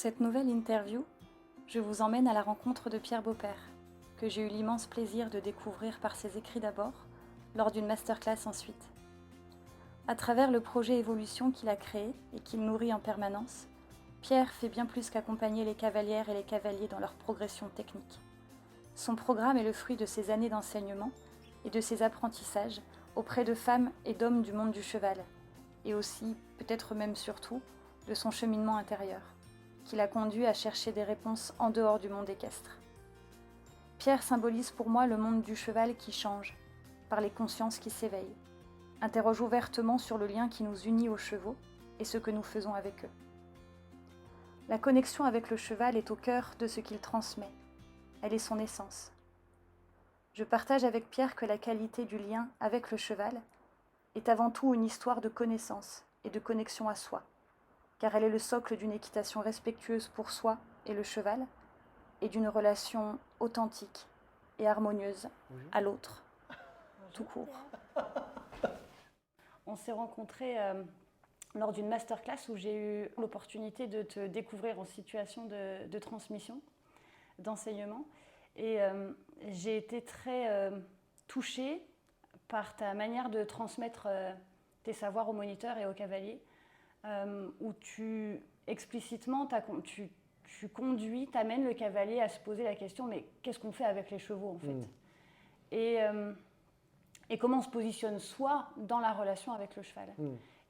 cette nouvelle interview, je vous emmène à la rencontre de Pierre Beaupère, que j'ai eu l'immense plaisir de découvrir par ses écrits d'abord, lors d'une masterclass ensuite. À travers le projet Évolution qu'il a créé et qu'il nourrit en permanence, Pierre fait bien plus qu'accompagner les cavalières et les cavaliers dans leur progression technique. Son programme est le fruit de ses années d'enseignement et de ses apprentissages auprès de femmes et d'hommes du monde du cheval, et aussi, peut-être même surtout, de son cheminement intérieur, qui l'a conduit à chercher des réponses en dehors du monde équestre. Pierre symbolise pour moi le monde du cheval qui change, par les consciences qui s'éveillent, interroge ouvertement sur le lien qui nous unit aux chevaux et ce que nous faisons avec eux. La connexion avec le cheval est au cœur de ce qu'il transmet, elle est son essence. Je partage avec Pierre que la qualité du lien avec le cheval est avant tout une histoire de connaissance et de connexion à soi, car elle est le socle d'une équitation respectueuse pour soi et le cheval, et d'une relation authentique et harmonieuse à l'autre, tout court. On s'est rencontrés lors d'une masterclass où j'ai eu l'opportunité de te découvrir en situation de transmission, d'enseignement, et j'ai été très touchée par ta manière de transmettre tes savoirs aux moniteurs et aux cavaliers, où tu explicitement tu conduis, t'amènes le cavalier à se poser la question, mais qu'est-ce qu'on fait avec les chevaux en fait et comment on se positionne soi dans la relation avec le cheval.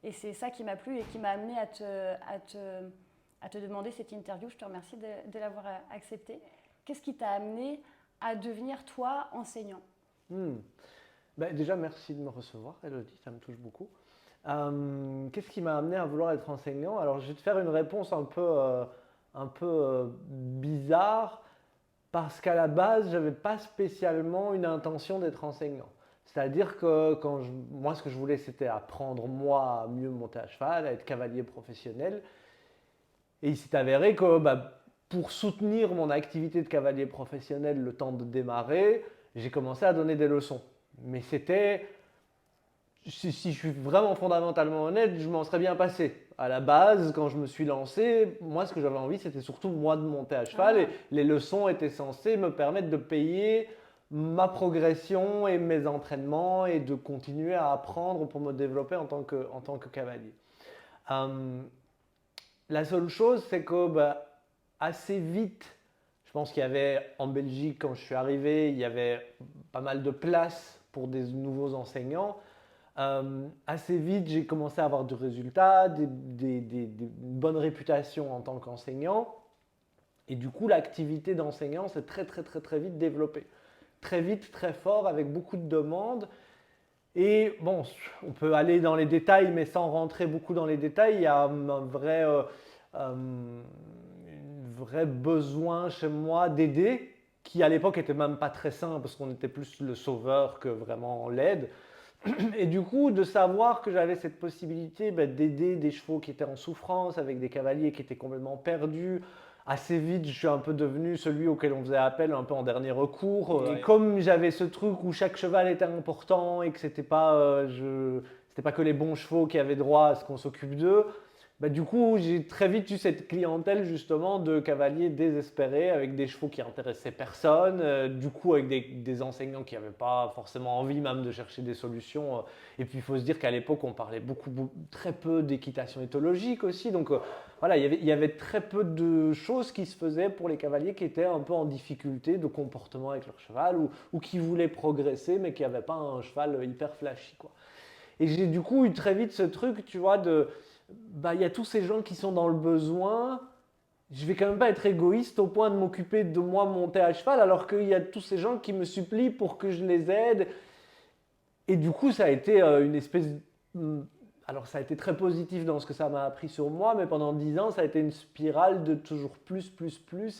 Et c'est ça qui m'a plu et qui m'a amené à te demander cette interview. Je te remercie de l'avoir acceptée. Qu'est-ce qui t'a amené à devenir toi enseignant? Déjà, merci de me recevoir, Elodie, ça me touche beaucoup. Qu'est-ce qui m'a amené à vouloir être enseignant? Alors, je vais te faire une réponse un peu bizarre, parce qu'à la base, je n'avais pas spécialement une intention d'être enseignant. C'est-à-dire que moi, ce que je voulais, c'était apprendre, moi, à mieux monter à cheval, à être cavalier professionnel. Et il s'est avéré que pour soutenir mon activité de cavalier professionnel le temps de démarrer, j'ai commencé à donner des leçons. Mais c'était, si je suis vraiment fondamentalement honnête, je m'en serais bien passé. À la base, quand je me suis lancé, moi, ce que j'avais envie, c'était surtout moi de monter à cheval. Et les leçons étaient censées me permettre de payer ma progression et mes entraînements et de continuer à apprendre pour me développer en tant que cavalier. La seule chose, c'est que assez vite, je pense qu'il y avait en Belgique, quand je suis arrivé, il y avait pas mal de place pour des nouveaux enseignants. Assez vite, j'ai commencé à avoir du résultat, une bonne réputation en tant qu'enseignant. Et du coup, l'activité d'enseignant s'est très vite développée. Très vite, très fort, avec beaucoup de demandes. Et bon, on peut aller dans les détails, mais sans rentrer beaucoup dans les détails, il y a un vrai besoin chez moi d'aider, qui à l'époque était même pas très sain, parce qu'on était plus le sauveur que vraiment l'aide. Et du coup, de savoir que j'avais cette possibilité d'aider des chevaux qui étaient en souffrance, avec des cavaliers qui étaient complètement perdus. Assez vite, je suis un peu devenu celui auquel on faisait appel un peu en dernier recours. Et comme j'avais ce truc où chaque cheval était important et que c'était pas que les bons chevaux qui avaient droit à ce qu'on s'occupe d'eux, du coup, j'ai très vite eu cette clientèle justement de cavaliers désespérés avec des chevaux qui intéressaient personne, du coup avec des enseignants qui n'avaient pas forcément envie même de chercher des solutions. Et puis il faut se dire qu'à l'époque, on parlait très peu d'équitation éthologique aussi. Donc voilà, il y avait très peu de choses qui se faisaient pour les cavaliers qui étaient un peu en difficulté de comportement avec leur cheval ou qui voulaient progresser mais qui n'avaient pas un cheval hyper flashy, quoi. Et j'ai du coup eu très vite ce truc, tu vois, il y a tous ces gens qui sont dans le besoin, je vais quand même pas être égoïste au point de m'occuper de moi monter à cheval alors qu'il y a tous ces gens qui me supplient pour que je les aide. Et du coup, ça a été une espèce... Alors ça a été très positif dans ce que ça m'a appris sur moi, mais pendant 10 ans, ça a été une spirale de toujours plus.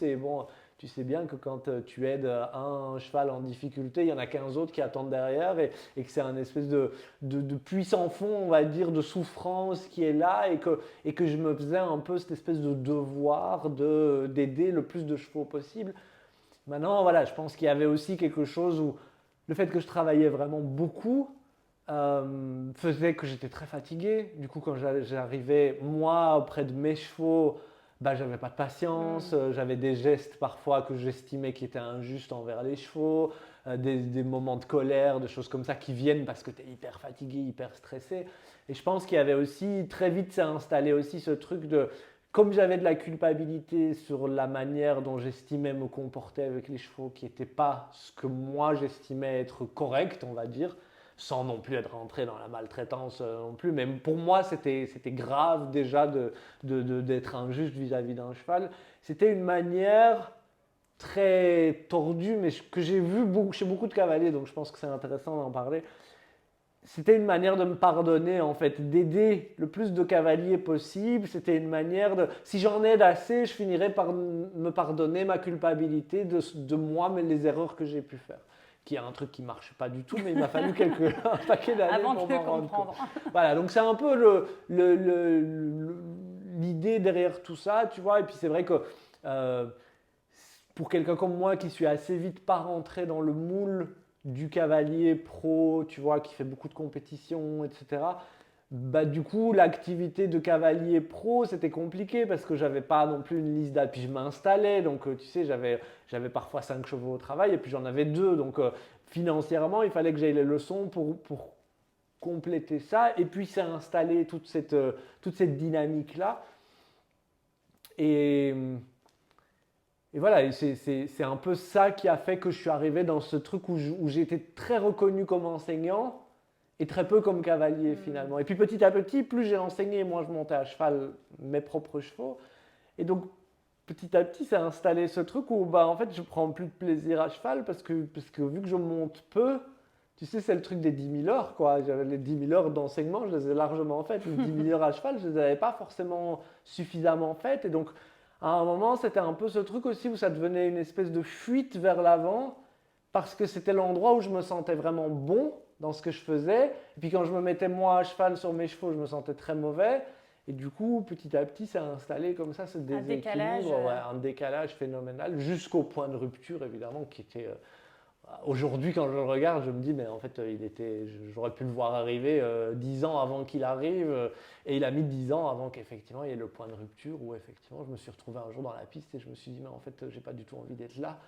Et bon, tu sais bien que quand tu aides un cheval en difficulté, il y en a 15 autres qui attendent derrière et que c'est un espèce de puits sans fond, on va dire, de souffrance qui est là et que je me faisais un peu cette espèce de devoir d'aider le plus de chevaux possible. Maintenant, voilà, je pense qu'il y avait aussi quelque chose où le fait que je travaillais vraiment beaucoup faisait que j'étais très fatigué. Du coup, quand j'arrivais, moi, auprès de mes chevaux, bah, j'avais pas de patience, j'avais des gestes parfois que j'estimais qui étaient injustes envers les chevaux, des moments de colère, des choses comme ça qui viennent parce que tu es hyper fatigué, hyper stressé. Et je pense qu'il y avait aussi, très vite s'est installé aussi ce truc de, comme j'avais de la culpabilité sur la manière dont j'estimais me comporter avec les chevaux, qui n'était pas ce que moi j'estimais être correct, on va dire, sans non plus être rentré dans la maltraitance non plus, mais pour moi c'était grave déjà d'être injuste vis-à-vis d'un cheval. C'était une manière très tordue, mais que j'ai vu chez beaucoup de cavaliers, donc je pense que c'est intéressant d'en parler. C'était une manière de me pardonner, en fait, d'aider le plus de cavaliers possible. C'était une manière de, si j'en aide assez, je finirais par me pardonner ma culpabilité de moi, mais les erreurs que j'ai pu faire. Qui est un truc qui ne marche pas du tout, mais il m'a fallu un paquet d'années pour m'en rendre compte. Voilà, donc c'est un peu l'idée derrière tout ça, tu vois. Et puis c'est vrai que pour quelqu'un comme moi qui suis assez vite pas rentré dans le moule du cavalier pro, tu vois, qui fait beaucoup de compétitions, etc. Bah, du coup, l'activité de cavalier pro, c'était compliqué parce que j'avais pas non plus une liste d'appui, je m'installais, donc tu sais, j'avais parfois 5 chevaux au travail et puis j'en avais 2, donc financièrement, il fallait que j'aille les leçons pour compléter ça, et puis c'est installé toute cette dynamique-là. Et voilà, c'est un peu ça qui a fait que je suis arrivé dans ce truc où j'ai été très reconnu comme enseignant et très peu comme cavalier finalement. Et puis petit à petit, plus j'ai enseigné, moins je montais à cheval mes propres chevaux. Et donc petit à petit, ça a installé ce truc où bah, en fait, je prends plus de plaisir à cheval parce que vu que je monte peu, tu sais, c'est le truc des 10 000 heures, quoi. J'avais les 10 000 heures d'enseignement, je les ai largement faites. Les 10 000 heures à cheval, je ne les avais pas forcément suffisamment faites. Et donc, à un moment, c'était un peu ce truc aussi où ça devenait une espèce de fuite vers l'avant parce que c'était l'endroit où je me sentais vraiment bon dans ce que je faisais. Et puis quand je me mettais moi à cheval sur mes chevaux, je me sentais très mauvais. Et du coup, petit à petit, ça a installé comme ça ce déséquilibre, un décalage phénoménal, jusqu'au point de rupture, évidemment, qui était... aujourd'hui, quand je le regarde, je me dis, mais en fait, j'aurais pu le voir arriver 10 ans avant qu'il arrive, et il a mis 10 ans avant qu'effectivement il y ait le point de rupture, où effectivement je me suis retrouvé un jour dans la piste et je me suis dit, mais en fait, j'ai pas du tout envie d'être là.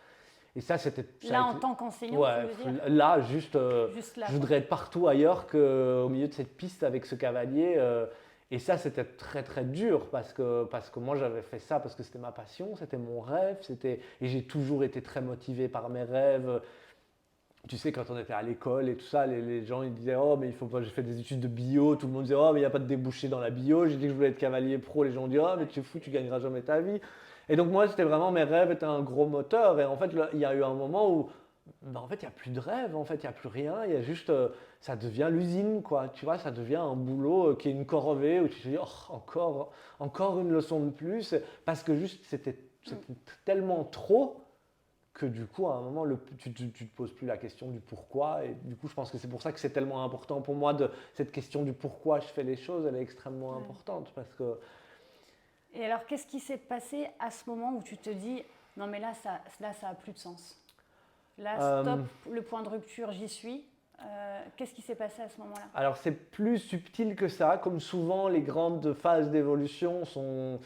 Et ça, c'était... Là, en tant qu'enseignant, ouais, tu veux dire là, juste là, je voudrais être partout ailleurs qu'au milieu de cette piste avec ce cavalier. Et ça, c'était très très dur parce que moi, j'avais fait ça parce que c'était ma passion, c'était mon rêve, et j'ai toujours été très motivé par mes rêves. Tu sais, quand on était à l'école et tout ça, les gens ils disaient, oh, mais il faut pas, j'ai fait des études de bio, tout le monde disait, oh, mais il n'y a pas de débouché dans la bio. J'ai dit que je voulais être cavalier pro, les gens disaient, oh, mais tu es fou, tu gagneras jamais ta vie. Et donc, moi, c'était vraiment, mes rêves étaient un gros moteur. Et en fait, il y a eu un moment où, ben, en fait, il n'y a plus de rêve, en fait, il n'y a plus rien. Il y a juste, ça devient l'usine, quoi. Tu vois, ça devient un boulot qui est une corvée où tu te dis, oh, encore une leçon de plus. Parce que juste, c'était tellement trop que du coup, à un moment, tu ne te poses plus la question du pourquoi. Et du coup, je pense que c'est pour ça que c'est tellement important pour moi, cette question du pourquoi je fais les choses, elle est extrêmement importante. Parce que... Et alors, qu'est-ce qui s'est passé à ce moment où tu te dis, non mais là, ça a plus de sens. Là, stop, le point de rupture, j'y suis. Qu'est-ce qui s'est passé à ce moment-là? Alors, c'est plus subtil que ça. Comme souvent, les grandes phases d'évolution sont...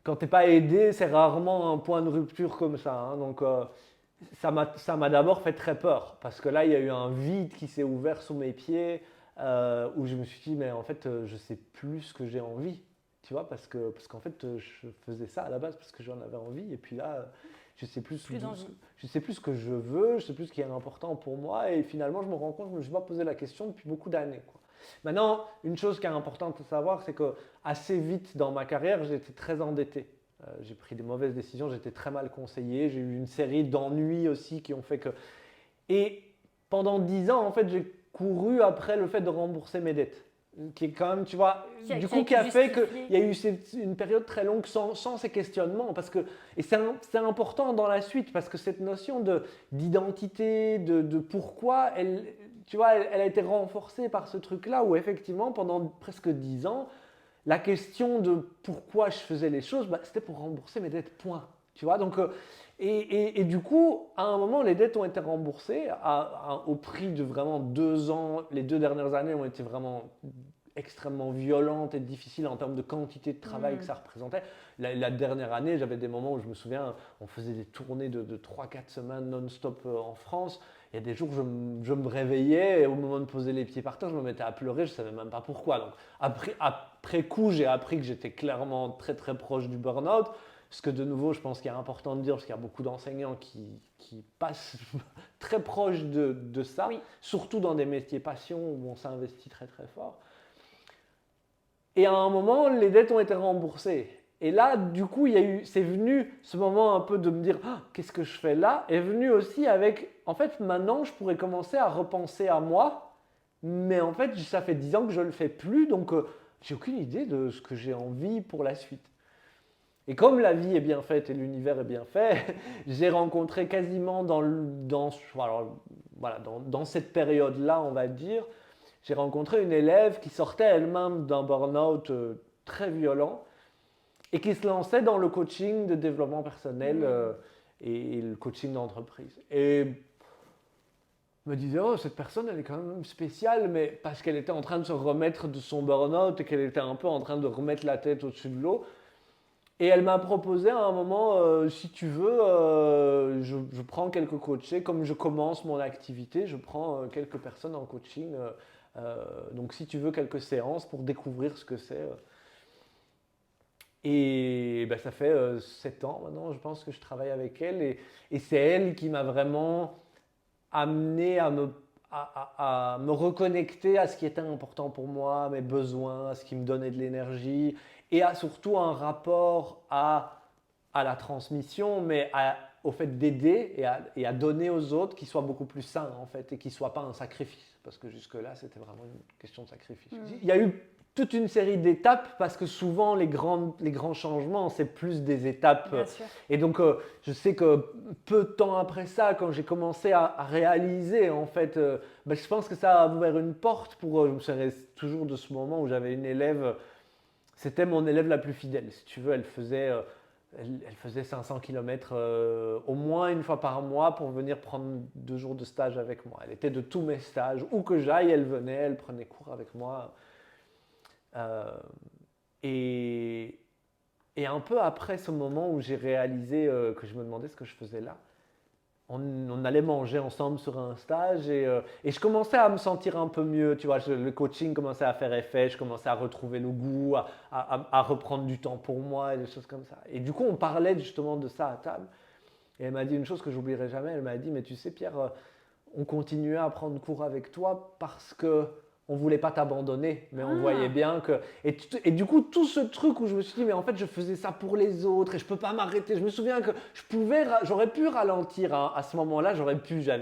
Quand tu n'es pas aidé, c'est rarement un point de rupture comme ça. Hein. Donc, ça m'a d'abord fait très peur parce que là, il y a eu un vide qui s'est ouvert sous mes pieds où je me suis dit, mais en fait, je ne sais plus ce que j'ai envie. Tu vois, parce qu'en fait, je faisais ça à la base parce que j'en avais envie. Et puis là, je ne sais plus, je sais plus ce que je veux, je ne sais plus ce qui est important pour moi. Et finalement, je me rends compte que je ne me suis pas posé la question depuis beaucoup d'années, quoi. Maintenant, une chose qui est importante à savoir, c'est que assez vite dans ma carrière, j'étais très endetté. J'ai pris des mauvaises décisions, j'étais très mal conseillé, j'ai eu une série d'ennuis aussi qui ont fait que... Et pendant 10 ans, en fait, j'ai couru après le fait de rembourser mes dettes. Qui est quand même, tu vois, qui a fait qu'il y a eu une période très longue sans ces questionnements. Et c'est important dans la suite, parce que cette notion d'identité, de pourquoi, tu vois, elle a été renforcée par ce truc-là, où effectivement, pendant presque 10 ans, la question de pourquoi je faisais les choses, bah, c'était pour rembourser mes dettes, point. Tu vois, donc, et du coup, à un moment, les dettes ont été remboursées au prix de vraiment 2 ans. Les 2 dernières années ont été vraiment extrêmement violente et difficile en termes de quantité de travail que ça représentait. La dernière année, j'avais des moments où je me souviens, on faisait des tournées de 3-4 semaines non-stop en France. Il y a des jours, je me réveillais et au moment de poser les pieds par terre, je me mettais à pleurer, je ne savais même pas pourquoi. Donc, après coup, j'ai appris que j'étais clairement très très proche du burn-out. Ce que de nouveau, je pense qu'il est important de dire, parce qu'il y a beaucoup d'enseignants qui passent très proche de ça, Oui. surtout dans des métiers passion où on s'investit très très fort. Et à un moment, les dettes ont été remboursées. Et là, du coup, c'est venu ce moment un peu de me dire ah, qu'est-ce que je fais là est venu aussi avec, en fait, maintenant, je pourrais commencer à repenser à moi, mais en fait, ça fait 10 ans que je ne le fais plus, donc j'ai aucune idée de ce que j'ai envie pour la suite. Et comme la vie est bien faite et l'univers est bien fait, j'ai rencontré quasiment dans cette période-là, on va dire, j'ai rencontré une élève qui sortait elle-même d'un burn-out très violent et qui se lançait dans le coaching de développement personnel et le coaching d'entreprise. Et me disait, oh, cette personne, elle est quand même spéciale, mais parce qu'elle était en train de se remettre de son burn-out et qu'elle était un peu en train de remettre la tête au-dessus de l'eau. Et elle m'a proposé à un moment, si tu veux, je prends quelques coachés. Comme je commence mon activité, je prends quelques personnes en coaching. Donc si tu veux quelques séances pour découvrir ce que c'est. Et ben, ça fait 7 ans maintenant, je pense que je travaille avec elle. Et c'est elle qui m'a vraiment amené à me reconnecter à ce qui était important pour moi, à mes besoins, à ce qui me donnait de l'énergie et surtout un rapport à la transmission, mais au fait d'aider et à donner aux autres qui soit beaucoup plus sain en fait et qui ne soit pas un sacrifice. Parce que jusque-là, c'était vraiment une question de sacrifice. Il y a eu toute une série d'étapes parce que souvent les grands changements, c'est plus des étapes. Bien sûr. Et donc, je sais que peu de temps après ça, quand j'ai commencé à réaliser, en fait, ben, je pense que ça a ouvert une porte pour. Je me souviens toujours de ce moment où j'avais une élève, c'était mon élève la plus fidèle. Si tu veux, elle faisait 500 km au moins une fois par mois pour venir prendre 2 jours de stage avec moi. Elle était de tous mes stages. Où que j'aille, elle venait, elle prenait cours avec moi. Et un peu après ce moment où j'ai réalisé que je me demandais ce que je faisais là, on allait manger ensemble sur un stage et je commençais à me sentir un peu mieux. Tu vois, le coaching commençait à faire effet, je commençais à retrouver le goût, à reprendre du temps pour moi et des choses comme ça. Et du coup, on parlait justement de ça à table. Et elle m'a dit une chose que j'oublierai jamais. Elle m'a dit, mais tu sais Pierre, on continuait à prendre cours avec toi parce que on voulait pas t'abandonner, mais on voyait bien que… Et du coup, tout ce truc où je me suis dit, mais en fait, je faisais ça pour les autres et je peux pas m'arrêter. Je me souviens que j'aurais pu ralentir hein, à ce moment-là,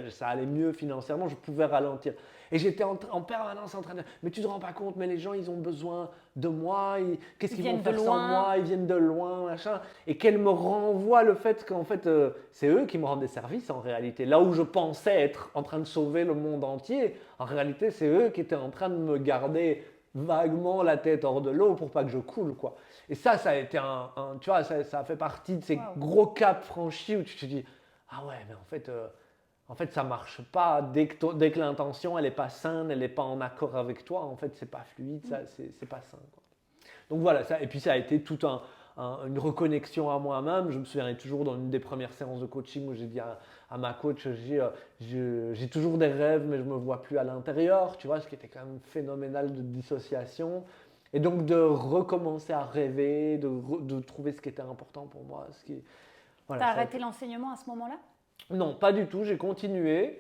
ça allait mieux financièrement, je pouvais ralentir. Et j'étais en permanence en train de dire, mais tu te rends pas compte, mais les gens, ils ont besoin de moi, qu'est-ce qu'ils vont faire sans moi, ils viennent de loin, machin. Et qu'elle me renvoie le fait qu'en fait, c'est eux qui me rendent des services en réalité. Là où je pensais être en train de sauver le monde entier, en réalité, c'est eux qui étaient en train de me garder vaguement la tête hors de l'eau pour pas que je coule, quoi. Et ça a été tu vois, ça a fait partie de ces gros caps franchis où tu te dis, ah ouais, mais en fait, ça marche pas. Dès que l'intention, elle n'est pas saine, elle n'est pas en accord avec toi, en fait, c'est pas fluide, c'est pas sain, quoi. Donc voilà, et puis ça a été toute une reconnexion à moi-même. Je me souviens toujours dans une des premières séances de coaching où j'ai dit à ma coach, j'ai toujours des rêves, mais je ne me vois plus à l'intérieur, tu vois, ce qui était quand même phénoménal de dissociation. Et donc de recommencer à rêver, de trouver ce qui était important pour moi. Voilà, t'as arrêté l'enseignement à ce moment-là ? Non, pas du tout, j'ai continué.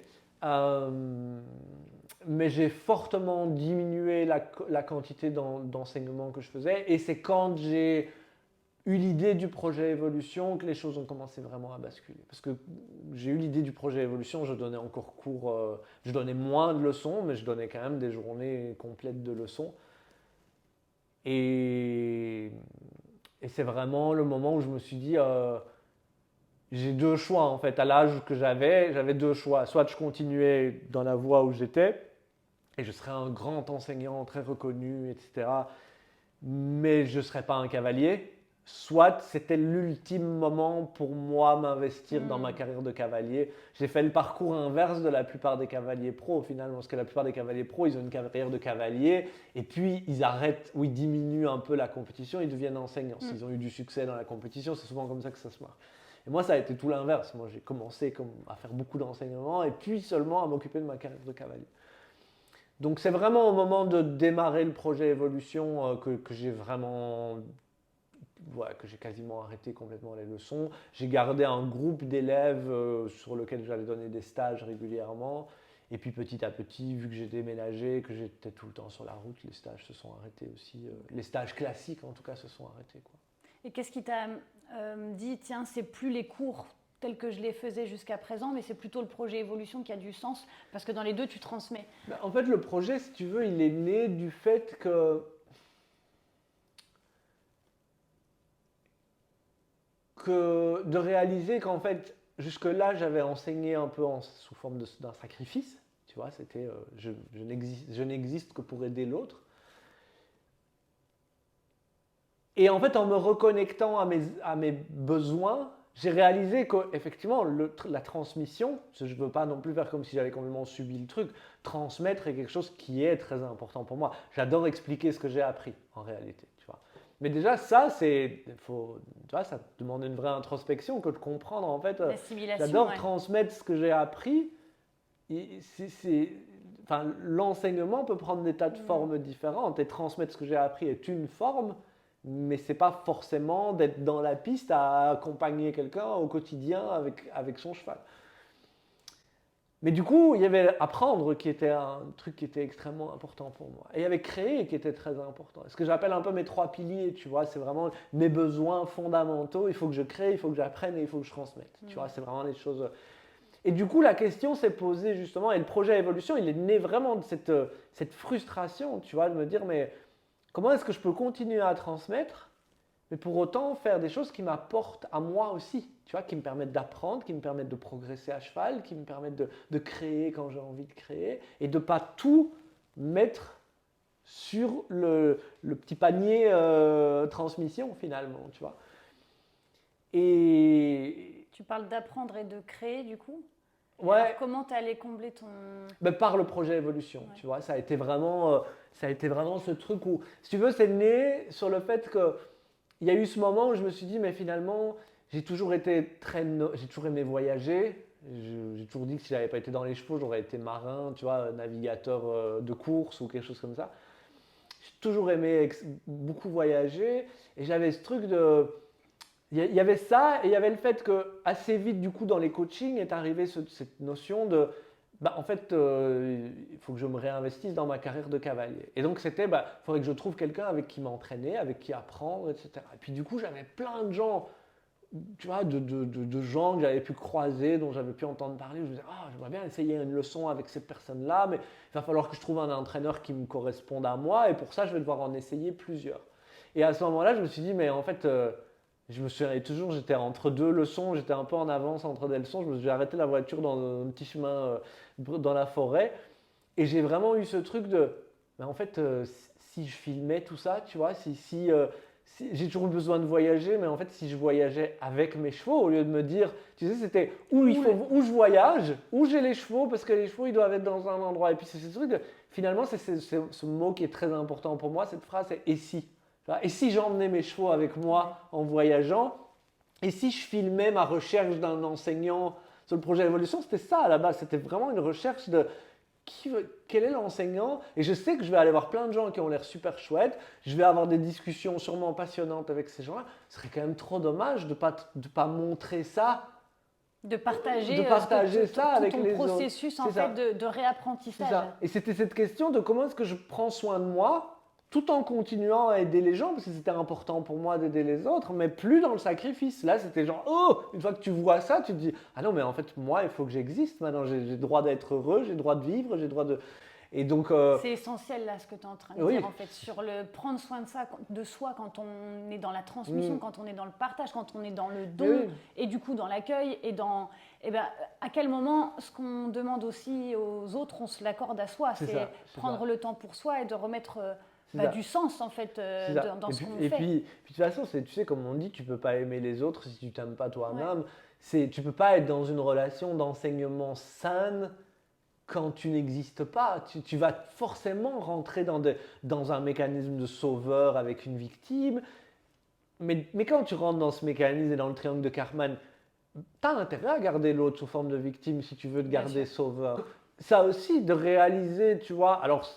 Mais j'ai fortement diminué la quantité d'enseignement que je faisais. Et c'est quand j'ai eu l'idée du projet Évolution que les choses ont commencé vraiment à basculer. Parce que j'ai eu l'idée du projet Évolution, je donnais encore cours, je donnais moins de leçons, mais je donnais quand même des journées complètes de leçons. Et c'est vraiment le moment où je me suis dit, j'ai 2 choix en fait. À l'âge que j'avais 2 choix. Soit je continuais dans la voie où j'étais, et je serais un grand enseignant très reconnu, etc. Mais je ne serais pas un cavalier. soit c'était l'ultime moment pour moi m'investir dans ma carrière de cavalier. J'ai fait le parcours inverse de la plupart des cavaliers pros finalement, parce que la plupart des cavaliers pros, ils ont une carrière de cavalier et puis ils arrêtent ou ils diminuent un peu la compétition, ils deviennent enseignants. S'ils ont eu du succès dans la compétition, c'est souvent comme ça que ça se marche. Et moi, ça a été tout l'inverse. Moi, j'ai commencé à faire beaucoup d'enseignement et puis seulement à m'occuper de ma carrière de cavalier. Donc c'est vraiment au moment de démarrer le projet Évolution que j'ai vraiment, ouais, que j'ai quasiment arrêté complètement les leçons. J'ai gardé un groupe d'élèves sur lequel j'allais donner des stages régulièrement. Et puis petit à petit, vu que j'ai déménagé, que j'étais tout le temps sur la route, les stages se sont arrêtés aussi. Les stages classiques en tout cas se sont arrêtés, quoi. Et qu'est-ce qui t'a dit, tiens, c'est plus les cours tels que je les faisais jusqu'à présent, mais c'est plutôt le projet Évolution qui a du sens, parce que dans les deux, tu transmets. En fait, le projet, si tu veux, il est né du fait de réaliser qu'en fait, jusque-là, j'avais enseigné un peu sous forme d'un sacrifice. Tu vois, c'était je n'existe que pour aider l'autre. Et en fait, en me reconnectant à mes besoins, j'ai réalisé qu'effectivement, la transmission, je ne veux pas non plus faire comme si j'avais complètement subi le truc, transmettre est quelque chose qui est très important pour moi. J'adore expliquer ce que j'ai appris, en réalité. Tu vois. Mais déjà, ça, tu vois, ça demande une vraie introspection que de comprendre, en fait. J'adore transmettre ce que j'ai appris. Enfin, l'enseignement peut prendre des tas de formes différentes, et transmettre ce que j'ai appris est une forme, mais ce n'est pas forcément d'être dans la piste à accompagner quelqu'un au quotidien avec son cheval. Mais du coup, il y avait apprendre qui était un truc qui était extrêmement important pour moi. Et il y avait créer qui était très important. Ce que j'appelle un peu mes 3 piliers, tu vois, c'est vraiment mes besoins fondamentaux. Il faut que je crée, il faut que j'apprenne et il faut que je transmette. Tu vois, c'est vraiment les choses. Et du coup, la question s'est posée justement, et le projet Évolution, il est né vraiment de cette frustration, tu vois, de me dire, mais comment est-ce que je peux continuer à transmettre, mais pour autant faire des choses qui m'apportent à moi aussi, tu vois, qui me permettent d'apprendre, qui me permettent de progresser à cheval, qui me permettent de créer quand j'ai envie de créer, et de ne pas tout mettre sur le petit panier transmission finalement, tu vois. Et tu parles d'apprendre et de créer du coup. Ouais. Alors, comment tu allais combler ton… Par le projet Évolution, tu vois, ça a été vraiment ce truc où, si tu veux, c'est né sur le fait qu'il y a eu ce moment où je me suis dit, mais finalement, j'ai toujours aimé voyager. J'ai toujours dit que si j'avais pas été dans les chevaux, j'aurais été marin, tu vois, navigateur de course ou quelque chose comme ça. J'ai toujours aimé beaucoup voyager et j'avais ce truc de… Il y avait ça et il y avait le fait que assez vite du coup dans les coachings est arrivée cette notion de en fait il faut que je me réinvestisse dans ma carrière de cavalier. Et donc c'était il faudrait que je trouve quelqu'un avec qui m'entraîner, avec qui apprendre, etc. Et puis du coup j'avais plein de gens, tu vois, de gens que j'avais pu croiser, dont j'avais pu entendre parler. Je me disais, j'aimerais bien essayer une leçon avec ces personnes-là, mais il va falloir que je trouve un entraîneur qui me corresponde à moi et pour ça je vais devoir en essayer plusieurs. Et à ce moment-là je me suis dit, mais en fait… je me souviens toujours, j'étais entre 2 leçons, j'étais un peu en avance entre des leçons. J'ai arrêté la voiture dans un petit chemin dans la forêt. Et j'ai vraiment eu ce truc de, en fait, si je filmais tout ça, tu vois, si j'ai toujours eu besoin de voyager, mais en fait, si je voyageais avec mes chevaux, au lieu de me dire, tu sais, c'était où je voyage, où j'ai les chevaux, parce que les chevaux, ils doivent être dans un endroit. Et puis c'est ce truc de, finalement, c'est ce mot qui est très important pour moi, cette phrase, c'est « et si ». Et si j'emmenais mes chevaux avec moi en voyageant, et si je filmais ma recherche d'un enseignant sur le projet Évolution, c'était ça à la base, c'était vraiment une recherche de quel est l'enseignant. Et je sais que je vais aller voir plein de gens qui ont l'air super chouettes, je vais avoir des discussions sûrement passionnantes avec ces gens-là. Ce serait quand même trop dommage de pas montrer ça. De partager ça avec les autres. Ton processus en fait de réapprentissage. C'est ça. Et c'était cette question de comment est-ce que je prends soin de moi tout en continuant à aider les gens, parce que c'était important pour moi d'aider les autres, mais plus dans le sacrifice. Là, c'était genre, une fois que tu vois ça, tu te dis, ah non, mais en fait, moi, il faut que j'existe maintenant, j'ai le droit d'être heureux, j'ai le droit de vivre, j'ai le droit de… Et donc… C'est essentiel, là, ce que tu es en train de dire, en fait, sur le prendre soin de soi quand on est dans la transmission, quand on est dans le partage, quand on est dans le don, et du coup, dans l'accueil, et dans… à quel moment, ce qu'on demande aussi aux autres, on se l'accorde à soi, c'est prendre le temps pour soi et de remettre… du sens en fait dans ce qu'on fait. Et puis, de toute façon, tu sais, comme on dit, tu peux pas aimer les autres si tu t'aimes pas toi-même. Tu peux pas être dans une relation d'enseignement saine quand tu n'existes pas. Tu vas forcément rentrer dans un mécanisme de sauveur avec une victime. Mais quand tu rentres dans ce mécanisme et dans le triangle de Karpman, tu as intérêt à garder l'autre sous forme de victime si tu veux te garder sauveur. Ça aussi, de réaliser, tu vois, alors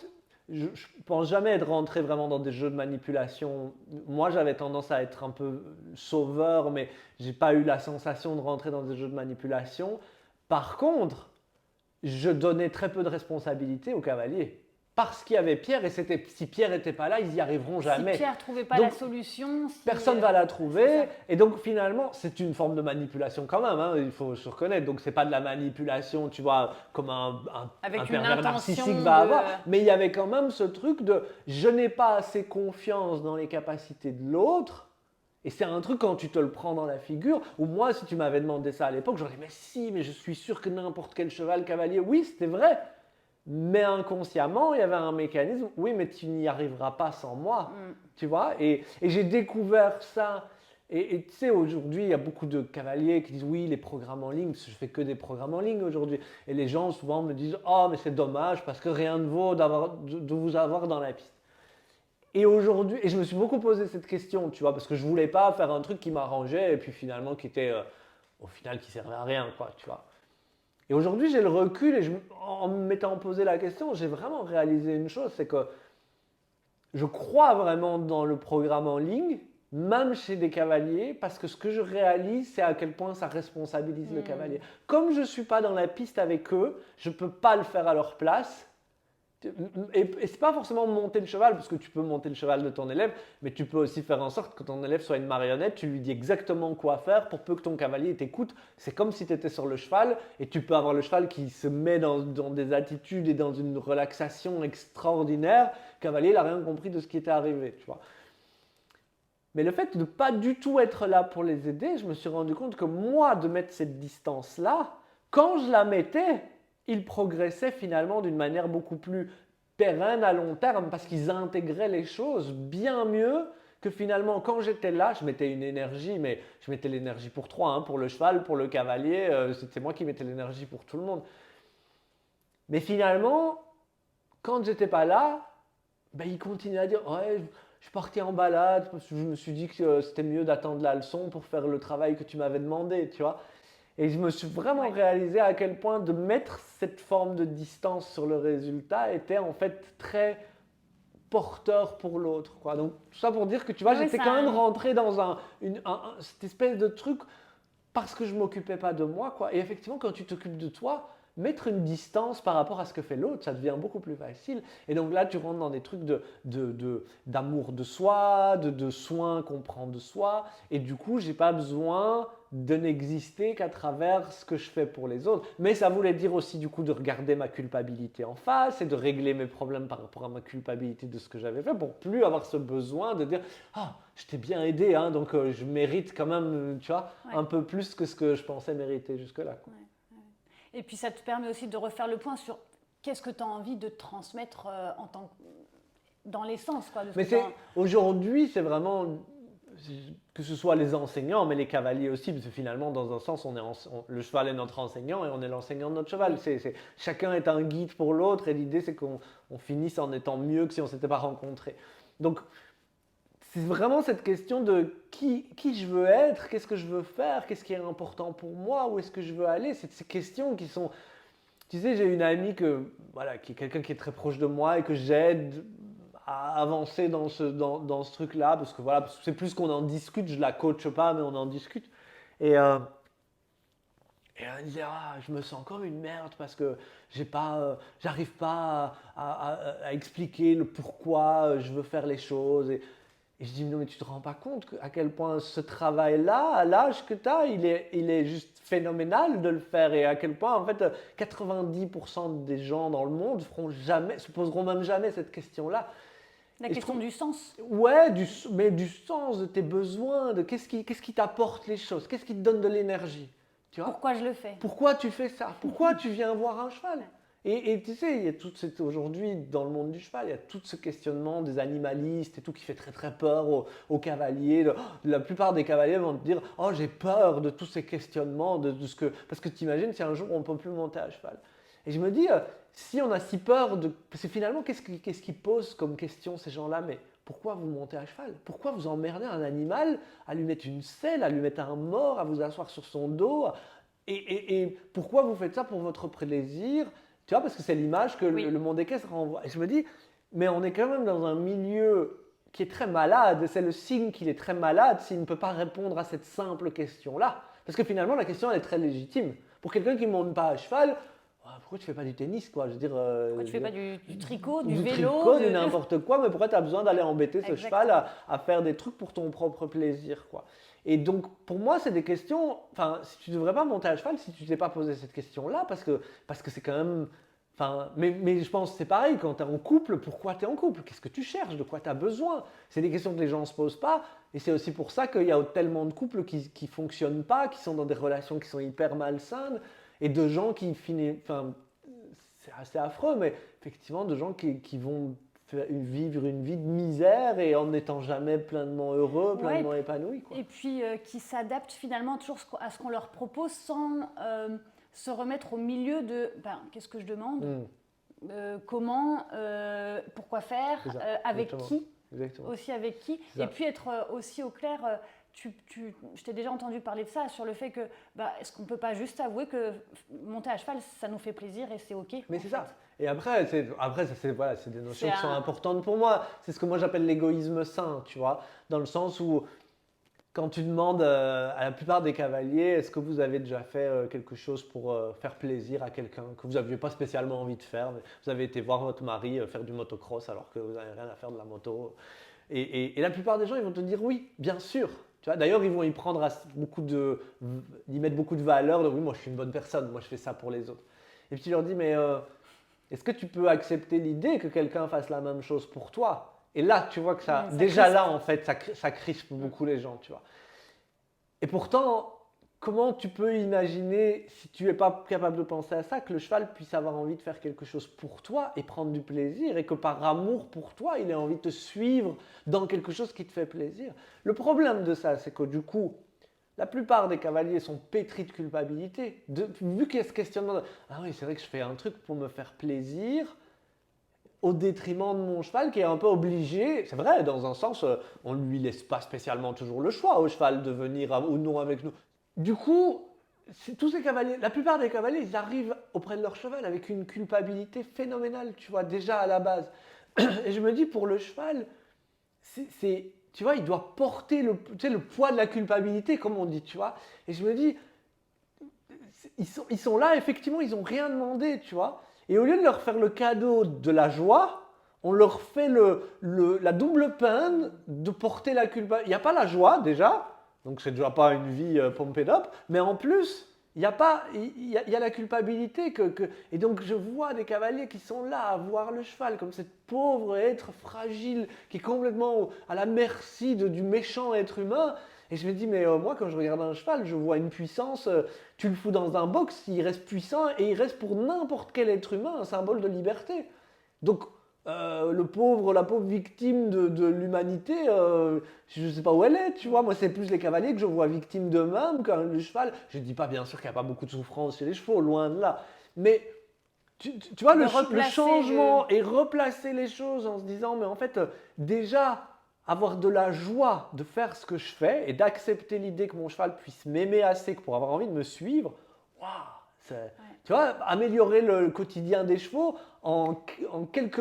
je ne pense jamais être rentré vraiment dans des jeux de manipulation. Moi, j'avais tendance à être un peu sauveur, mais je n'ai pas eu la sensation de rentrer dans des jeux de manipulation. Par contre, je donnais très peu de responsabilité aux cavaliers. Parce qu'il y avait Pierre, et si Pierre n'était pas là, ils n'y arriveront jamais. Si Pierre ne trouvait pas la solution, personne ne va la trouver. Et donc finalement, c'est une forme de manipulation quand même, hein, il faut se reconnaître. Donc c'est pas de la manipulation, tu vois, comme un pervers narcissique va avoir. Mais il y avait quand même ce truc de je n'ai pas assez confiance dans les capacités de l'autre. Et c'est un truc quand tu te le prends dans la figure, ou moi, si tu m'avais demandé ça à l'époque, j'aurais dit mais si, mais je suis sûr que n'importe quel cheval cavalier, oui, c'était vrai. Mais inconsciemment, il y avait un mécanisme, oui, mais tu n'y arriveras pas sans moi, tu vois. Et j'ai découvert ça. Et tu sais, aujourd'hui, il y a beaucoup de cavaliers qui disent, oui, les programmes en ligne, parce que je fais que des programmes en ligne aujourd'hui. Et les gens, souvent, me disent, oh, mais c'est dommage, parce que rien ne vaut de vous avoir dans la piste. Et aujourd'hui, et je me suis beaucoup posé cette question, tu vois, parce que je ne voulais pas faire un truc qui m'arrangeait, et puis finalement, qui était, au final, qui servait à rien, quoi, tu vois. Et aujourd'hui, j'ai le recul et en me mettant posé la question, j'ai vraiment réalisé une chose, c'est que je crois vraiment dans le programme en ligne, même chez des cavaliers, parce que ce que je réalise, c'est à quel point ça responsabilise le cavalier. Comme je ne suis pas dans la piste avec eux, je ne peux pas le faire à leur place. Et ce n'est pas forcément monter le cheval, parce que tu peux monter le cheval de ton élève, mais tu peux aussi faire en sorte que ton élève soit une marionnette, tu lui dis exactement quoi faire pour peu que ton cavalier t'écoute. C'est comme si tu étais sur le cheval et tu peux avoir le cheval qui se met dans des attitudes et dans une relaxation extraordinaire. Le cavalier n'a rien compris de ce qui était arrivé, tu vois. Mais le fait de ne pas du tout être là pour les aider, je me suis rendu compte que moi, de mettre cette distance-là, quand je la mettais, ils progressaient finalement d'une manière beaucoup plus pérenne à long terme parce qu'ils intégraient les choses bien mieux que finalement quand j'étais là, je mettais une énergie, mais je mettais l'énergie pour trois, hein, pour le cheval, pour le cavalier, c'était moi qui mettais l'énergie pour tout le monde. Mais finalement, quand j'étais pas là, ben, ils continuaient à dire « ouais, je suis parti en balade parce que je me suis dit que c'était mieux d'attendre la leçon pour faire le travail que tu m'avais demandé, tu vois ». Et je me suis vraiment réalisé à quel point de mettre cette forme de distance sur le résultat était en fait très porteur pour l'autre, quoi. Donc tout ça pour dire que tu vois, j'étais quand même rentré dans cette espèce de truc parce que je ne m'occupais pas de moi, quoi. Et effectivement, quand tu t'occupes de toi, mettre une distance par rapport à ce que fait l'autre, ça devient beaucoup plus facile. Et donc là, tu rentres dans des trucs d'amour de soi, de soins qu'on prend de soi. Et du coup, je n'ai pas besoin de n'exister qu'à travers ce que je fais pour les autres. Mais ça voulait dire aussi du coup de regarder ma culpabilité en face et de régler mes problèmes par rapport à ma culpabilité de ce que j'avais fait pour plus avoir ce besoin de dire « Ah, je t'ai bien aidé, hein, donc je mérite quand même tu vois, un peu plus que ce que je pensais mériter jusque-là. » Et puis ça te permet aussi de refaire le point sur qu'est-ce que tu as envie de transmettre dans l'essence. Mais aujourd'hui, c'est vraiment, que ce soit les enseignants, mais les cavaliers aussi, parce que finalement, dans un sens, le cheval est notre enseignant et on est l'enseignant de notre cheval. Chacun est un guide pour l'autre et l'idée, c'est qu'on finisse en étant mieux que si on ne s'était pas rencontrés. Donc, c'est vraiment cette question de qui je veux être, qu'est-ce que je veux faire, qu'est-ce qui est important pour moi, où est-ce que je veux aller. C'est ces questions qui sont… Tu sais, j'ai une amie qui est quelqu'un qui est très proche de moi et que j'aide à avancer dans ce truc-là, parce que c'est plus qu'on en discute, je la coache pas, mais on en discute. Et elle me disait, je me sens comme une merde parce que j'arrive pas à expliquer le pourquoi je veux faire les choses. Et je dis, non, mais tu te rends pas compte à quel point ce travail-là, à l'âge que tu as, il est juste phénoménal de le faire et à quel point, en fait, 90% des gens dans le monde se poseront même jamais cette question-là. La question du sens. Ouais, mais du sens de tes besoins, de qu'est-ce qui t'apporte les choses, qu'est-ce qui te donne de l'énergie. Tu vois ? Pourquoi je le fais ? Pourquoi tu fais ça ? Pourquoi tu viens voir un cheval ? Et tu sais, il y a aujourd'hui, dans le monde du cheval, il y a tout ce questionnement des animalistes et tout qui fait très très peur aux cavaliers. La plupart des cavaliers vont te dire « Oh, j'ai peur de tous ces questionnements, de ce que… » Parce que tu imagines si un jour on ne peut plus monter à cheval. Et je me dis, si on a si peur de… Parce que finalement, qu'est-ce qu'ils posent comme question ces gens-là? Mais pourquoi vous montez à cheval? Pourquoi vous emmerdez un animal à lui mettre une selle, à lui mettre un mors, à vous asseoir sur son dos? Et pourquoi vous faites ça pour votre plaisir? Tu vois, parce que c'est l'image que le monde équestre renvoie. Et je me dis, mais on est quand même dans un milieu qui est très malade, et c'est le signe qu'il est très malade s'il ne peut pas répondre à cette simple question-là. Parce que finalement, la question, elle est très légitime. Pour quelqu'un qui ne monte pas à cheval, pourquoi tu ne fais pas du tennis, quoi? Je veux dire, pourquoi tu ne fais pas du tricot, du vélo, tricot, de n'importe quoi, mais pourquoi tu as besoin d'aller embêter ce cheval à faire des trucs pour ton propre plaisir, quoi? Et donc, pour moi, c'est des questions… Enfin, si tu ne devrais pas monter à cheval, si tu ne t'es pas posé cette question-là, parce que c'est quand même… Enfin, mais je pense que c'est pareil, quand tu es en couple, pourquoi tu es en couple? Qu'est-ce que tu cherches? De quoi tu as besoin? C'est des questions que les gens ne se posent pas. Et c'est aussi pour ça qu'il y a tellement de couples qui ne fonctionnent pas, qui sont dans des relations qui sont hyper malsaines, et de gens qui finissent… Enfin, c'est assez affreux, mais effectivement, de gens qui vont vivre une vie de misère et en n'étant jamais pleinement heureux, pleinement épanouis, quoi. Et puis qui s'adaptent finalement toujours à ce qu'on leur propose sans se remettre au milieu de qu'est-ce que je demande, comment, pourquoi faire, avec Exactement. qui, Exactement. aussi avec qui, et puis être aussi au clair. Je t'ai déjà entendu parler de ça, sur le fait que est-ce qu'on ne peut pas juste avouer que monter à cheval, ça nous fait plaisir et c'est OK. Mais c'est ça. Et après, c'est des notions qui sont importantes pour moi. C'est ce que moi j'appelle l'égoïsme sain, tu vois, dans le sens où quand tu demandes à la plupart des cavaliers, est-ce que vous avez déjà fait quelque chose pour faire plaisir à quelqu'un que vous n'aviez pas spécialement envie de faire, mais vous avez été voir votre mari faire du motocross alors que vous n'avez rien à faire de la moto. Et la plupart des gens, ils vont te dire oui, bien sûr. Tu vois, d'ailleurs, ils vont y mettre beaucoup de valeur. De, oui, moi, je suis une bonne personne. Moi, je fais ça pour les autres. Et puis tu leur dis, mais est-ce que tu peux accepter l'idée que quelqu'un fasse la même chose pour toi? Et là, tu vois que ça déjà crispe. Là, en fait, ça crispe beaucoup les gens, tu vois. Et pourtant, comment tu peux imaginer, si tu n'es pas capable de penser à ça, que le cheval puisse avoir envie de faire quelque chose pour toi et prendre du plaisir, et que par amour pour toi, il ait envie de te suivre dans quelque chose qui te fait plaisir? Le problème de ça, c'est que du coup, la plupart des cavaliers sont pétris de culpabilité. Vu qu'il y a ce questionnement de « Ah oui, c'est vrai que je fais un truc pour me faire plaisir », au détriment de mon cheval qui est un peu obligé, c'est vrai, dans un sens, on ne lui laisse pas spécialement toujours le choix au cheval de venir ou non avec nous. Du coup, tous ces cavaliers, la plupart des cavaliers, ils arrivent auprès de leur cheval avec une culpabilité phénoménale, tu vois, déjà à la base. Et je me dis, pour le cheval, tu vois, il doit porter le poids de la culpabilité, comme on dit, tu vois. Et je me dis, ils sont là, effectivement, ils n'ont rien demandé, tu vois. Et au lieu de leur faire le cadeau de la joie, on leur fait la double peine de porter la culpabilité. Il n'y a pas la joie déjà, donc c'est déjà pas une vie pumped up, mais en plus, il y a la culpabilité. Et donc je vois des cavaliers qui sont là à voir le cheval comme cette pauvre être fragile qui est complètement à la merci du méchant être humain. Et je me dis, mais moi, quand je regarde un cheval, je vois une puissance, tu le fous dans un box, il reste puissant et il reste pour n'importe quel être humain un symbole de liberté. Donc, la pauvre victime de l'humanité, je ne sais pas où elle est, tu vois. Moi, c'est plus les cavaliers que je vois victimes d'eux-mêmes que le cheval. Je ne dis pas, bien sûr, qu'il n'y a pas beaucoup de souffrance chez les chevaux, loin de là. Mais, tu vois, le changement et replacer les choses en se disant, mais en fait, déjà… avoir de la joie de faire ce que je fais et d'accepter l'idée que mon cheval puisse m'aimer assez pour avoir envie de me suivre, waouh, tu vois, améliorer le quotidien des chevaux en quelques